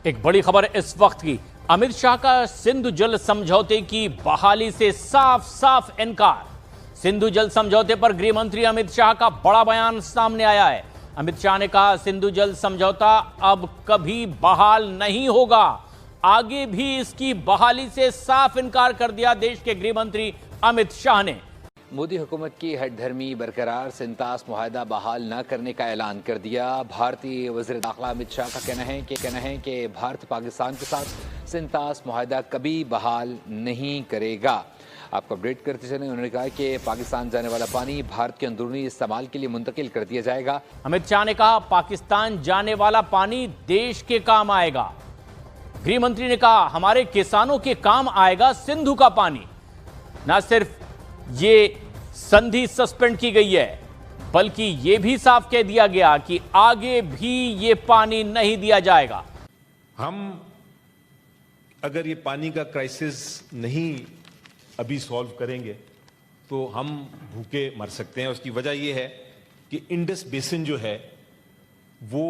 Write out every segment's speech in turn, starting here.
एक बड़ी खबर इस वक्त की। अमित शाह का सिंधु जल समझौते की बहाली से साफ साफ इनकार। सिंधु जल समझौते पर गृह मंत्री अमित शाह का बड़ा बयान सामने आया है। अमित शाह ने कहा, सिंधु जल समझौता अब कभी बहाल नहीं होगा। आगे भी इसकी बहाली से साफ इनकार कर दिया देश के गृह मंत्री अमित शाह ने। मोदी हुकूमत की हठधर्मी बरकरार, सिंतास मुआहदा बहाल न करने का ऐलान कर दिया। भारतीय वज़ीर दाखिला अमित शाह का कहना है कि भारत पाकिस्तान के साथ सिंतास मुआहदा कभी बहाल नहीं करेगा। आपको अपडेट करते चलें, उन्होंने कहा कि पाकिस्तान जाने वाला पानी भारत के अंदरूनी इस्तेमाल के लिए मुंतकिल कर दिया जाएगा। अमित शाह ने कहा, पाकिस्तान जाने वाला पानी देश के काम आएगा। गृह मंत्री ने कहा, हमारे किसानों के काम आएगा सिंधु का पानी। न सिर्फ ये संधि सस्पेंड की गई है, बल्कि यह भी साफ कह दिया गया कि आगे भी ये पानी नहीं दिया जाएगा। हम अगर ये पानी का क्राइसिस नहीं अभी सॉल्व करेंगे तो हम भूखे मर सकते हैं। उसकी वजह यह है कि इंडस बेसिन जो है वो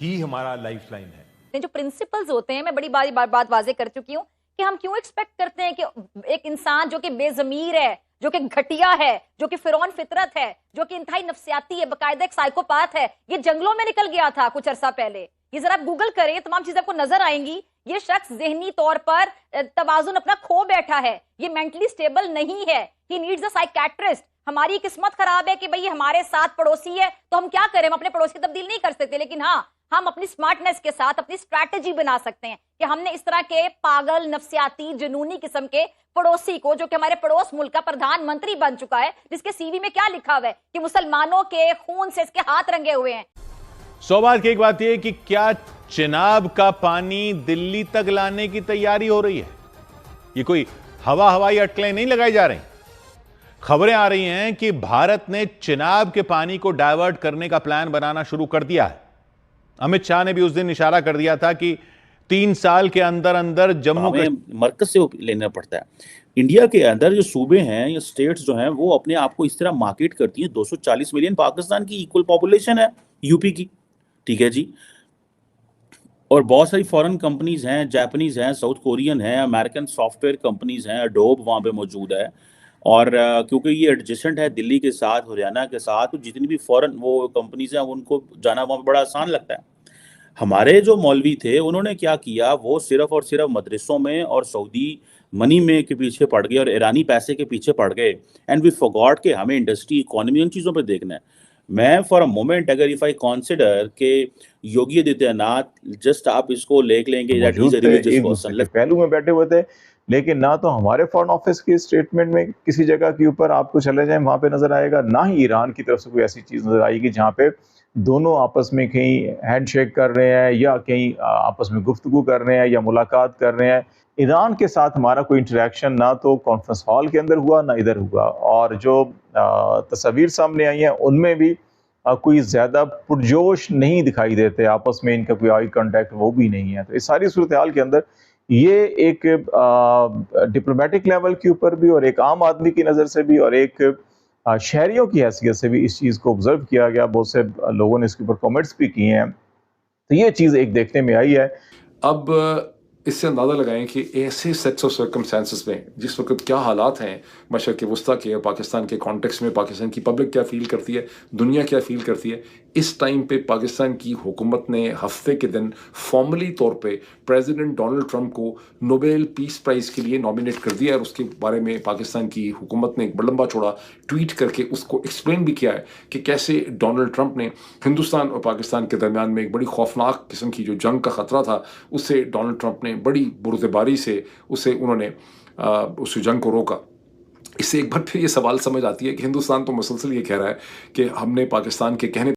ही हमारा लाइफलाइन है। जो प्रिंसिपल्स होते हैं, मैं बड़ी बात वाजे कर चुकी हूं कि हम क्यों एक्सपेक्ट करते हैं कि एक इंसान जो कि बेजमीर है, जो कि घटिया है, जो कि फिरौन फितरत है, जो कि इंतहाई नफ्सियाती है, बकायदा एक साइकोपाथ है, ये जंगलों में निकल गया था कुछ अरसा पहले। ये जरा आप गूगल करें, तमाम चीजें आपको नजर आएंगी। ये शख्स ज़हनी तौर पर तवाज़ुन अपना खो बैठा है, ये मेंटली स्टेबल नहीं है। He needs a psychiatrist. हमारी किस्मत खराब है कि भाई हमारे साथ पड़ोसी है, तो हम क्या करें? हम अपने पड़ोसी की तब्दील नहीं कर सकते, लेकिन हाँ, हम अपनी स्मार्टनेस के साथ अपनी स्ट्रैटेजी बना सकते हैं कि हमने इस तरह के पागल, नफ्सियाती, जुनूनी किस्म के पड़ोसी को, जो कि हमारे पड़ोस मुल्क का प्रधानमंत्री बन चुका है, जिसके सीवी में क्या लिखा हुआ है कि मुसलमानों के खून से इसके हाथ रंगे हुए हैं। सौभाग्य की एक बात यह है कि क्या चिनाब का पानी दिल्ली तक लाने की तैयारी हो रही है? ये कोई हवाई अटकलें नहीं लगाई जा रही। खबरें आ रही हैं कि भारत ने चिनाब के पानी को डायवर्ट करने का प्लान बनाना शुरू कर दिया है। अमित शाह ने भी उस दिन इशारा कर दिया था कि 3 साल के अंदर अंदर जम्मू के मरकज से लेना पड़ता है। इंडिया के अंदर जो सूबे हैं या स्टेट्स जो हैं वो अपने आप को इस तरह मार्केट करती हैं। 240 मिलियन पाकिस्तान की इक्वल पॉपुलेशन है यूपी की, ठीक है जी। और बहुत सारी फॉरेन कंपनीज हैं, जापानीज हैं, साउथ कोरियन हैं, अमेरिकन सॉफ्टवेयर कंपनीज हैं, एडोब वहाँ पे मौजूद है। और क्योंकि ये एडजेसेंट है दिल्ली के साथ, हरियाणा के साथ, तो जितनी भी फॉरेन वो कंपनीज हैं उनको जाना वहाँ पे बड़ा आसान लगता है। हमारे जो मौलवी थे उन्होंने क्या किया, वो सिर्फ और सिर्फ मदरसों में और सऊदी मनी में के पीछे पड़ गए और ईरानी पैसे के पीछे पड़ गए। एंड वी फॉरगॉट के हमें इंडस्ट्री, इकोनॉमी, उन चीज़ों पे देखना है। मैं फॉर अ मोमेंट अगर इफ आई कंसिडर के योगी आदित्यनाथ जस्ट आप इसको लेके लेंगे that is a religious person, पहलू में बैठे हुए थे, लेकिन ना तो हमारे फॉरेन ऑफिस के स्टेटमेंट में किसी जगह के ऊपर आपको चले जाएं वहां पे नजर आएगा, ना ही ईरान की तरफ से कोई ऐसी चीज नजर आएगी जहां पे दोनों आपस में कहीं हैंडशेक कर रहे हैं या कहीं आपस में गुफ्तगू कर रहे हैं या मुलाकात कर रहे हैं। ईरान के साथ हमारा कोई इंटरेक्शन ना तो कॉन्फ्रेंस हॉल के अंदर हुआ ना इधर हुआ, और जो तस्वीर सामने आई हैं उनमें भी कोई ज़्यादा पुरजोश नहीं दिखाई देते, आपस में इनका कोई आई कांटेक्ट वो भी नहीं है। तो इस सारी सूरत हाल के अंदर ये एक डिप्लोमेटिक लेवल के ऊपर भी और एक आम आदमी की नज़र से भी और एक शहरियों की हैसियत से भी इस चीज़ को ऑब्जर्व किया गया। बहुत से लोगों ने इसके ऊपर कमेंट्स भी किए हैं, तो ये चीज़ एक देखने में आई है। अब इससे अंदाज़ा लगाएं कि ऐसे सेट्स ऑफ सर्कमस्टांसेस में जिस वक्त क्या हालात हैं मशरक़ वस्ता के और पाकिस्तान के कॉन्टेक्स्ट में, पाकिस्तान की पब्लिक क्या फ़ील करती है, दुनिया क्या फ़ील करती है, इस टाइम पे पाकिस्तान की हुकूमत ने हफ्ते के दिन फॉर्मली तौर पे प्रेसिडेंट डोनाल्ड ट्रंप को नोबेल पीस प्राइज़ के लिए नॉमिनेट कर दिया है। और उसके बारे में पाकिस्तान की हुकूमत ने एक लंबा चौड़ा ट्वीट करके उसको एक्सप्लेन भी किया है कि कैसे डोनाल्ड ट्रंप ने हिंदुस्तान और पाकिस्तान के दरमियान में एक बड़ी खौफनाक किस्म की जो जंग का ख़तरा था, उससे डोनाल्ड ट्रंप ने बड़ी बुर्दबारी से उन्होंने उस जंग को रोका। इससे एक बार फिर ये सवाल समझ आती है कि हिंदुस्तान तो मुसलसल ये कह रहा है कि हमने पाकिस्तान के कहने